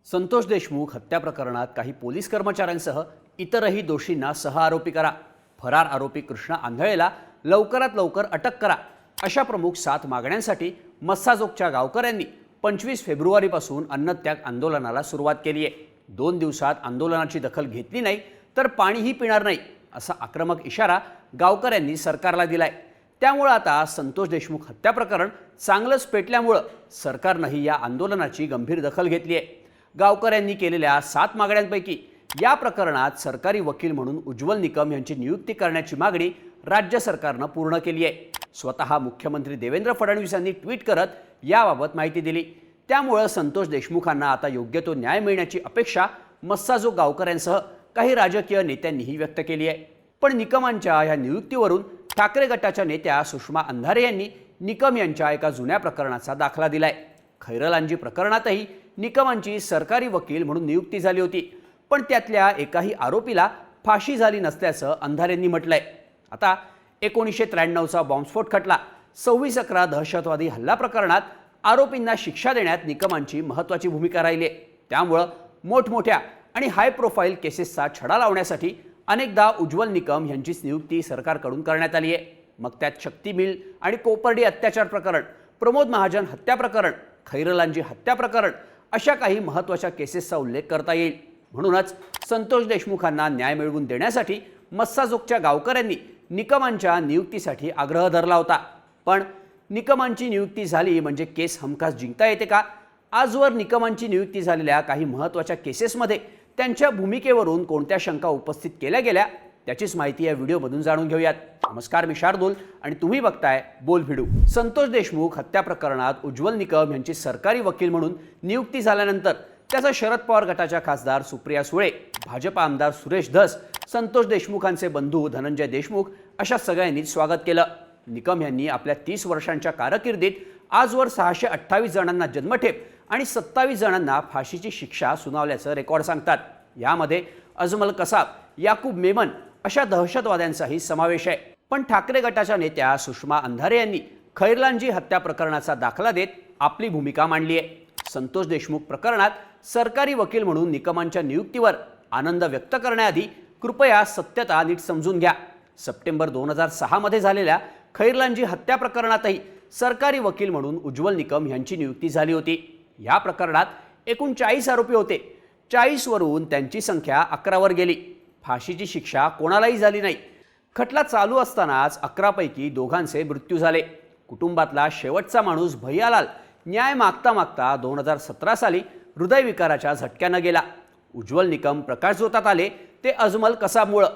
संतोष देशमुख हत्या प्रकरणात काही पोलीस कर्मचाऱ्यांसह इतरही दोषींना सहआरोपी करा. फरार आरोपी कृष्णा आंधळेला लवकरात लवकर अटक करा. अशा प्रमुख 7 मागण्यांसाठी मस्साजोगच्या गावकऱ्यांनी 25 फेब्रुवारीपासून अन्नत्याग आंदोलनाला सुरुवात केली आहे. 2 दिवसात आंदोलनाची दखल घेतली नाही तर पाणीही पिणार नाही असा आक्रमक इशारा गावकऱ्यांनी सरकारला दिलाय. त्यामुळे आता संतोष देशमुख हत्या प्रकरण चांगलंच पेटल्यामुळे सरकारनंही या आंदोलनाची गंभीर दखल घेतली आहे. गावकऱ्यांनी केलेल्या 7 मागण्यांपैकी या प्रकरणात सरकारी वकील म्हणून उज्ज्वल निकम यांची नियुक्ती करण्याची मागणी राज्य सरकारनं पूर्ण केली आहे. स्वतः मुख्यमंत्री देवेंद्र फडणवीस यांनी ट्विट करत याबाबत माहिती दिली. त्यामुळे संतोष देशमुखांना आता योग्य तो न्याय मिळण्याची अपेक्षा मस्साजोग गावकऱ्यांसह काही राजकीय नेत्यांनीही व्यक्त केली आहे. पण निकमांच्या या नियुक्तीवरून ठाकरे गटाच्या नेत्या सुषमा अंधारे यांनी निकम यांच्या एका जुन्या प्रकरणाचा दाखला दिलाय. खैरलांजी प्रकरणातही निकमांची सरकारी वकील म्हणून नियुक्ती झाली होती, पण त्यातल्या एकाही आरोपीला फाशी झाली नसल्याचं अंधारेंनी म्हटलंय. आता 1993चा बॉम्बस्फोट खटला, 26/11 दहशतवादी हल्ला प्रकरणात आरोपींना शिक्षा देण्यात निकमांची महत्त्वाची भूमिका राहिली आहे. त्यामुळं मोठमोठ्या आणि हाय प्रोफाईल केसेसचा छडा लावण्यासाठी अनेकदा उज्ज्वल निकम यांचीच नियुक्ती सरकारकडून करण्यात आली आहे. मग त्यात शक्ती मिल आणि कोपर्डी अत्याचार प्रकरण, प्रमोद महाजन हत्या प्रकरण, खैरलांजी हत्या प्रकरण अशा काही महत्त्वाच्या केसेसचा उल्लेख करता येईल. म्हणूनच संतोष देशमुखांना न्याय मिळवून देण्यासाठी मस्साजोगच्या गावकऱ्यांनी निकमांच्या नियुक्तीसाठी आग्रह धरला होता. पण निकमांची नियुक्ती झाली म्हणजे केस हमखास जिंकता येते का? आजवर निकमांची नियुक्ती झालेल्या काही महत्त्वाच्या केसेसमध्ये त्यांच्या भूमिकेवरून कोणत्या शंका उपस्थित केल्या गेल्या त्याचीच माहिती या व्हिडिओमधून जाणून घेऊयात. नमस्कार, मी शार्दूल आणि तुम्ही बघताय बोल व्हिडिओ. संतोष देशमुख हत्या प्रकरणात उज्ज्वल निकम यांची सरकारी वकील म्हणून नियुक्ती झाल्यानंतर त्याचा शरद पवार गटाच्या खासदार सुप्रिया सुळे, भाजप आमदार सुरेश धस, संतोष देशमुखांचे बंधू धनंजय देशमुख अशा सगळ्यांनीच स्वागत केलं. निकम यांनी आपल्या 30 वर्षांच्या कारकिर्दीत आजवर 628 जणांना जन्मठेप आणि 27 जणांना फाशीची शिक्षा सुनावल्याचं रेकॉर्ड सांगतात. यामध्ये अजमल कसाब, याकूब मेमन अशा दहशतवाद्यांचाही समावेश आहे. पण ठाकरे गटाच्या नेत्या सुषमा अंधारे यांनी खैरलांजी हत्या प्रकरणाचा दाखला देत आपली भूमिका मांडली आहे. संतोष देशमुख प्रकरणात सरकारी वकील म्हणून निकमांच्या नियुक्तीवर आनंद व्यक्त करण्याआधी कृपया सत्यता नीट समजून घ्या. सप्टेंबर 2006 मध्ये झालेल्या खैरलांजी हत्या प्रकरणातही सरकारी वकील म्हणून उज्ज्वल निकम यांची नियुक्ती झाली होती. या प्रकरणात एकूण 40 आरोपी होते. 40 वरून त्यांची संख्या 11 वर गेली. फाशीची शिक्षा कोणालाही झाली नाही. खटला चालू असतानाच 11 पैकी 2 मृत्यू झाले. कुटुंबातला शेवटचा माणूस भैयालाल न्याय मागता मागता 2017 साली हृदयविकाराच्या झटक्यानं गेला. उज्ज्वल निकम प्रकाशझोतात आले ते अजमल कसाबमुळं.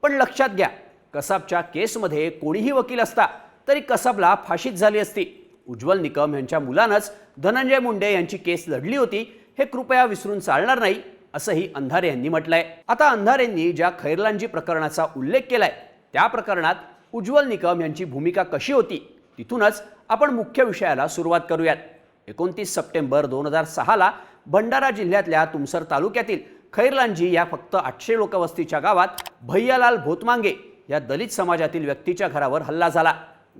पण लक्षात घ्या, कसाबच्या केसमध्ये कोणीही वकील असता तरी कसाबला फाशीच झाली असती. उज्ज्वल निकम यांच्या मुलानंच धनंजय मुंडे यांची केस लढली होती, हे कृपया विसरून चालणार नाही असंही अंधारे यांनी म्हटलंय. आता अंधारेंनी ज्या खैरलांजी प्रकरणाचा उल्लेख केलाय त्या प्रकरणात उज्ज्वल निकम यांची भूमिका कशी होती तिथूनच आपण मुख्य विषयाला सुरुवात करूयात. 29 सप्टेंबर 2006ला भंडारा जिल्ह्यातल्या तुमसर तालुक्यातील खैरलांजी या फक्त 800 लोकवस्तीच्या गावात भैयालाल भोतमांगे या दलित समाजातील व्यक्तीच्या घरावर हल्ला झाला.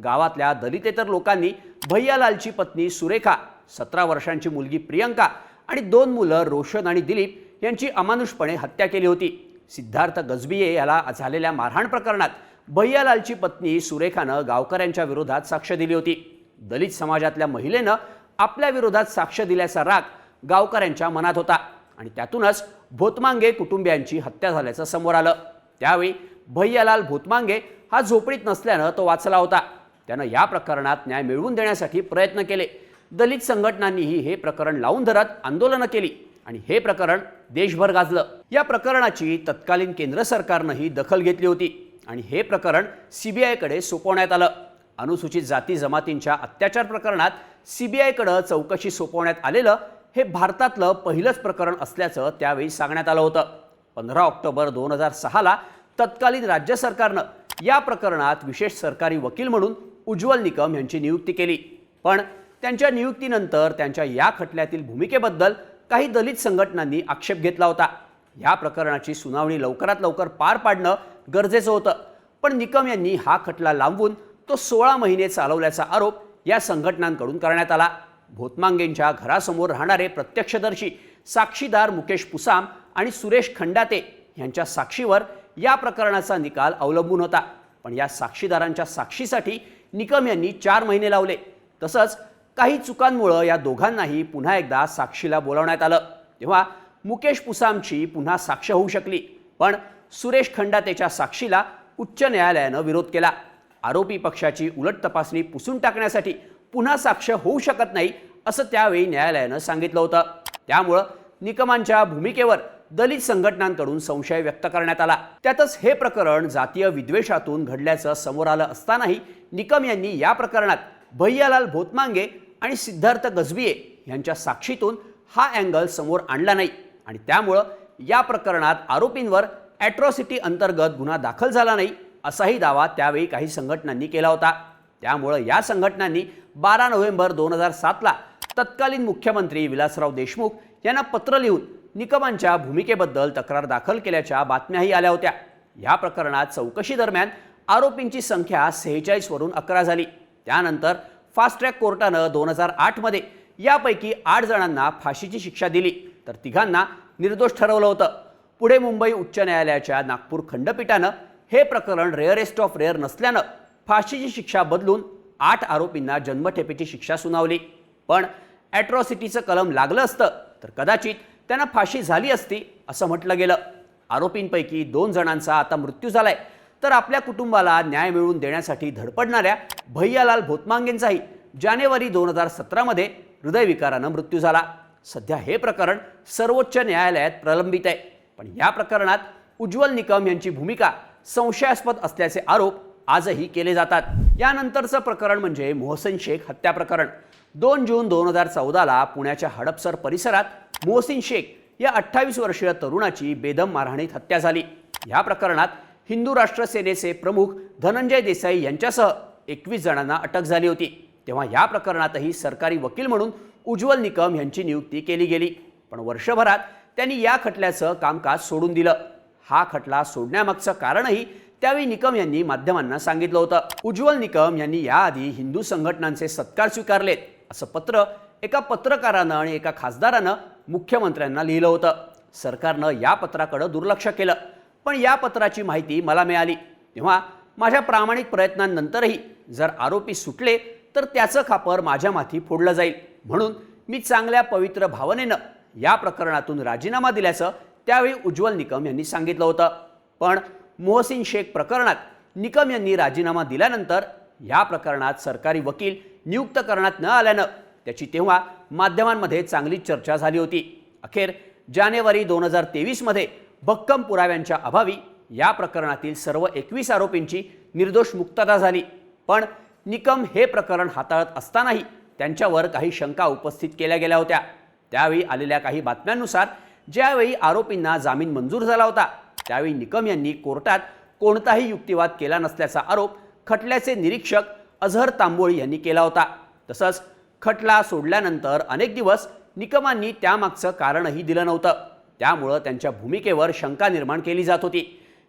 गावातल्या दलितेतर लोकांनी भैयालालची पत्नी सुरेखा, 17 वर्षांची मुलगी प्रियंका आणि 2 मुलं रोशन आणि दिलीप यांची अमानुषपणे हत्या केली होती. सिद्धार्थ गजबिये याला झालेल्या मारहाण प्रकरणात भैयालालची पत्नी सुरेखानं गावकऱ्यांच्या विरोधात साक्ष दिली होती. दलित समाजातल्या महिलेनं आपल्या विरोधात साक्ष दिल्याचा राग गावकऱ्यांच्या मनात होता आणि त्यातूनच भोतमांगे कुटुंबियांची हत्या झाल्याचं समोर आलं. त्यावेळी भैयालाल भोतमांगे हा झोपडीत नसल्यानं तो वाचला होता. त्यानं या प्रकरणात न्याय मिळवून देण्यासाठी प्रयत्न केले. दलित संघटनांनीही हे प्रकरण लावून धरत आंदोलनं केली आणि हे प्रकरण देशभर गाजलं. या प्रकरणाची तत्कालीन केंद्र सरकारनंही दखल घेतली होती आणि हे प्रकरण CBIकडे सोपवण्यात आलं. अनुसूचित जाती जमातींच्या अत्याचार प्रकरणात CBIकडे चौकशी सोपवण्यात आलेलं हे भारतातलं पहिलंच प्रकरण असल्याचं त्यावेळी सांगण्यात आलं होतं. 15 ऑक्टोबर 2006ला तत्कालीन राज्य सरकारनं या प्रकरणात विशेष सरकारी वकील म्हणून उज्ज्वल निकम यांची नियुक्ती केली. पण त्यांच्या नियुक्तीनंतर त्यांच्या या खटल्यातील भूमिकेबद्दल काही दलित संघटनांनी आक्षेप घेतला होता. या प्रकरणाची सुनावणी लवकरात लवकर पार पाडणं गरजेचं होतं, पण निकम यांनी हा खटला लांबवून तो 16 महिने चालवल्याचा आरोप या संघटनांकडून करण्यात आला. भोतमांगेंच्या घरासमोर राहणारे प्रत्यक्षदर्शी साक्षीदार मुकेश पुसाम आणि सुरेश खंडाते यांच्या साक्षीवर या प्रकरणाचा निकाल अवलंबून होता। पण या साक्षीदारांच्या साक्षीसाठी निकम यांनी 4 महिने लावले। तसंच काही चुकांमुळे या दोघांनाही पुन्हा एकदा साक्षीला बोलावण्यात आलं। तेव्हा मुकेश पुसामची पुन्हा साक्ष होऊ शकली, पण सुरेश खंडातेच्या साक्षीला उच्च न्यायालयानं विरोध केला। आरोपी पक्षाची उलट तपासणी पुसून टाकण्यासाठी पुन्हा साक्ष होऊ शकत नाही असं त्यावेळी न्यायालयानं सांगितलं होतं। त्यामुळे निकमांच्या भूमिकेवर दलित संघटनांकडून संशय व्यक्त करण्यात आला। त्यातच हे प्रकरण जातीय विद्वेषातून घडल्याचं समोर आलं असतानाही निकम यांनी या प्रकरणात भैयालाल भोतमांगे आणि सिद्धार्थ गजबिये यांच्या साक्षीतून हा अँगल समोर आणला नाही आणि त्यामुळे या प्रकरणात आरोपींवर ॲट्रॉसिटी अंतर्गत गुन्हा दाखल झाला नाही असाही दावा त्यावेळी काही संघटनांनी केला होता। त्यामुळे या संघटनांनी 12 नोव्हेंबर 2007ला तत्कालीन मुख्यमंत्री विलासराव देशमुख यांना पत्र लिहून निकमांच्या भूमिकेबद्दल तक्रार दाखल केल्याच्या बातम्याही आल्या होत्या। या प्रकरणात चौकशी दरम्यान आरोपींची संख्या 46 वरून 11 झाली। त्यानंतर फास्ट ट्रॅक कोर्टानं 2008 मध्ये यापैकी 8 जणांना फाशीची शिक्षा दिली, तर 3घांना निर्दोष ठरवलं होतं। पुढे मुंबई उच्च न्यायालयाच्या नागपूर खंडपीठानं हे प्रकरण रेअरेस्ट ऑफ रेअर नसल्यानं फाशीची शिक्षा बदलून 8 आरोपींना जन्मठेपेची शिक्षा सुनावली। पण ॲट्रॉसिटीचं कलम लागलं असतं तर कदाचित त्यांना फाशी झाली असती असं म्हटलं गेलं। आरोपींपैकी 2 जणांचा आता मृत्यू झालाय, तर आपल्या कुटुंबाला न्याय मिळवून देण्यासाठी धडपडणाऱ्या भैयालाल भोतमांगेंचाही जानेवारी 2017 मध्ये हृदयविकारानं मृत्यू झाला। सध्या हे प्रकरण सर्वोच्च न्यायालयात प्रलंबित आहे, पण या प्रकरणात उज्ज्वल निकम यांची भूमिका संशयास्पद असल्याचे आरोप आजही केले जातात। यानंतरचं प्रकरण म्हणजे मोहसिन शेख हत्या प्रकरण। 2 जून 2014ला पुण्याच्या हडपसर परिसरात मोहसिन शेख या 28 वर्षीय तरुणाची बेदम मारहाणीत हत्या झाली। या प्रकरणात हिंदू राष्ट्र सेनेचे प्रमुख धनंजय देसाई यांच्यासह 21 जणांना अटक झाली होती। तेव्हा या प्रकरणातही सरकारी वकील म्हणून उज्ज्वल निकम यांची नियुक्ती केली गेली, पण वर्षभरात त्यांनी या खटल्याचं कामकाज सोडून दिलं। हा खटला सोडण्यामागचं कारणही त्यावेळी निकम यांनी माध्यमांना सांगितलं होतं। उज्ज्वल निकम यांनी याआधी हिंदू संघटनांचे सत्कार स्वीकारलेत असं पत्र एका पत्रकारानं आणि एका खासदारानं मुख्यमंत्र्यांना लिहिलं होतं। सरकारनं या पत्राकडे दुर्लक्ष केलं, पण या पत्राची माहिती मला मिळाली तेव्हा माझ्या प्रामाणिक प्रयत्नांनंतरही जर आरोपी सुटले तर त्याचं खापर माझ्या माथी फोडलं जाईल, म्हणून मी चांगल्या पवित्र भावनेनं या प्रकरणातून राजीनामा दिल्याचं त्यावेळी उज्ज्वल निकम यांनी सांगितलं होतं। पण मोहसिन शेख प्रकरणात निकम यांनी राजीनामा दिल्यानंतर या प्रकरणात सरकारी वकील नियुक्त करण्यात न आल्यानं त्याची तेव्हा माध्यमांमध्ये चांगलीच चर्चा झाली होती। अखेर जानेवारी 2023 मध्ये भक्कम पुराव्यांच्या अभावी या प्रकरणातील सर्व 21 आरोपींची निर्दोष मुक्तता झाली। पण निकम हे प्रकरण हाताळत असतानाही त्यांच्यावर काही शंका उपस्थित केल्या गेल्या होत्या। त्यावेळी आलेल्या काही बातम्यांनुसार ज्यावेळी आरोपींना जामीन मंजूर झाला होता त्यावेळी निकम यांनी कोर्टात कोणताही युक्तिवाद केला नसल्याचा आरोप खटल्याचे निरीक्षक अझहर तांबोळी यांनी केला होता। तसंच खटला सोडल्यानंतर अनेक दिवस निकमांनी त्यामागचं कारणही दिलं नव्हतं, त्यामुळं त्यांच्या भूमिकेवर शंका निर्माण केली जात होती।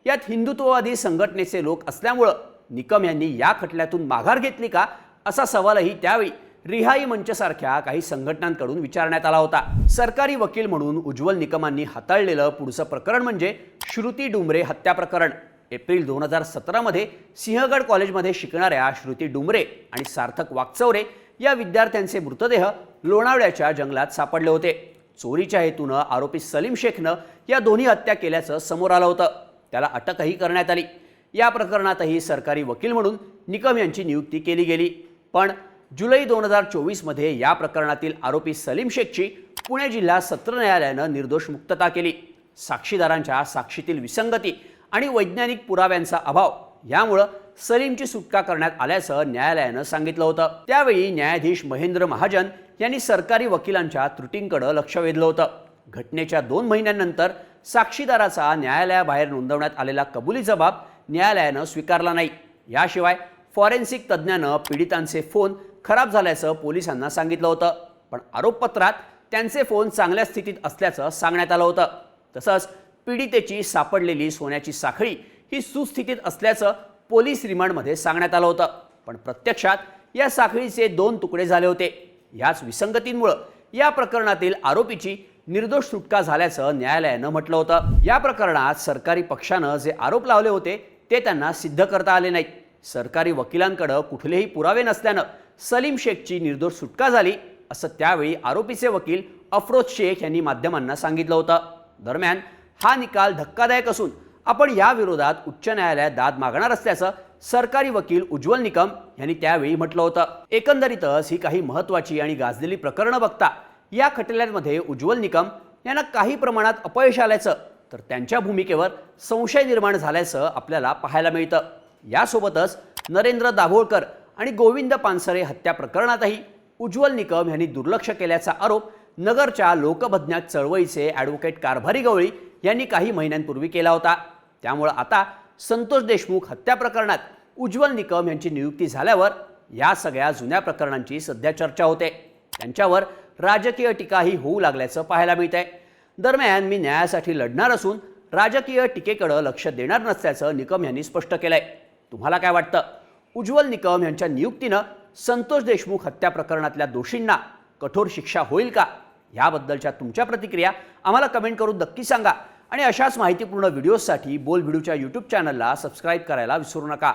यात हिंदुत्ववादी संघटनेचे लोक असल्यामुळं निकम यांनी या खटल्यातून माघार घेतली का असा सवालही त्यावेळी रिहाई मंचसारख्या काही संघटनांकडून विचारण्यात आला होता। सरकारी वकील म्हणून उज्ज्वल निकमांनी हाताळलेलं पुढचं प्रकरण म्हणजे श्रुती डुमरे हत्या प्रकरण। एप्रिल 2017 मध्ये सिंहगड कॉलेजमध्ये शिकणाऱ्या श्रुती डुमरे आणि सार्थक वाकचौरे या विद्यार्थ्यांचे मृतदेह लोणावळ्याच्या जंगलात सापडले होते। चोरीच्या हेतूनं आरोपी सलीम शेखनं या दोन्ही हत्या केल्याचं समोर आलं होतं, त्याला अटकही करण्यात आली। या प्रकरणातही सरकारी वकील म्हणून निकम यांची नियुक्ती केली गेली, पण जुलै 2024 मध्ये या प्रकरणातील आरोपी सलीम शेखची पुणे जिल्हा सत्र न्यायालयानं निर्दोष मुक्तता केली। साक्षीदारांच्या साक्षीतील विसंगती आणि वैज्ञानिक पुराव्यांचा अभाव यामुळे सलीमची सुटका करण्यात आल्याचं न्यायालयानं सांगितलं होतं। त्यावेळी न्यायाधीश महेंद्र महाजन यांनी सरकारी वकिलांच्या त्रुटींकडे लक्ष वेधलं होतं। घटनेच्या 2 महिन्यांनंतर साक्षीदाराचा न्यायालयाबाहेर नोंदवण्यात आलेला कबुली जबाब न्यायालयानं स्वीकारला नाही। याशिवाय फॉरेन्सिक तज्ज्ञानं पीडितांचे फोन खराब झाल्याचं पोलिसांना सांगितलं होतं, पण आरोपपत्रात त्यांचे फोन चांगल्या स्थितीत असल्याचं सांगण्यात आलं होतं। तसंच पीडितेची सापडलेली सोन्याची साखळी ही सुस्थितीत असल्याचं पोलीस रिमांडमध्ये सांगण्यात आलं होतं, पण प्रत्यक्षात या साखळीचे 2 तुकडे झाले होते। याच विसंगतींमुळे या प्रकरणातील आरोपीची निर्दोष सुटका झाल्याचं न्यायालयानं म्हटलं होतं। या प्रकरणात सरकारी पक्षानं जे आरोप लावले होते ते त्यांना सिद्ध करता आले नाहीत। सरकारी वकिलांकडे कुठलेही पुरावे नसल्यानं सलीम शेखची निर्दोष सुटका झाली असं त्यावेळी आरोपीचे वकील अफरोज शेख यांनी माध्यमांना सांगितलं होतं। दरम्यान हा निकाल धक्कादायक असून आपण या विरोधात उच्च न्यायालयात दाद मागणार असल्याचं सरकारी वकील उज्ज्वल निकम यांनी त्यावेळी म्हटलं होतं। एकंदरीतच ही काही महत्त्वाची आणि गाजलेली प्रकरणं बघता या खटल्यांमध्ये उज्ज्वल निकम यांना काही प्रमाणात अपयश आल्याचं तर त्यांच्या भूमिकेवर संशय निर्माण झाल्याचं आपल्याला पाहायला मिळतं। यासोबतच नरेंद्र दाभोळकर आणि गोविंद पानसरे हत्या प्रकरणातही उज्ज्वल निकम यांनी दुर्लक्ष केल्याचा आरोप नगरच्या लोकभज्ञ चळवळीचे ॲडव्होकेट कारभारी गवळी यांनी काही महिन्यांपूर्वी केला होता। त्यामुळे आता संतोष देशमुख हत्या प्रकरणात उज्ज्वल निकम यांची नियुक्ती झाल्यावर या सगळ्या जुन्या प्रकरणांची सध्या चर्चा होते। त्यांच्यावर राजकीय टीकाही होऊ लागल्याचं पाहायला मिळतंय। दरम्यान मी न्यायासाठी लढणार असून राजकीय टीकेकडे लक्ष देणार नसल्याचं निकम यांनी स्पष्ट केलंय। तुम्हाला काय वाटतं? उज्ज्वल निकम यांच्या नियुक्तीनं संतोष देशमुख हत्या प्रकरणातल्या दोषींना कठोर शिक्षा होईल का? याबद्दलच्या तुमच्या प्रतिक्रिया आम्हाला कमेंट करून नक्की सांगा आणि अशाच माहितीपूर्ण व्हिडिओसाठी बोल व्हिडिओच्या YouTube चॅनलला सबस्क्राईब करायला विसरू नका।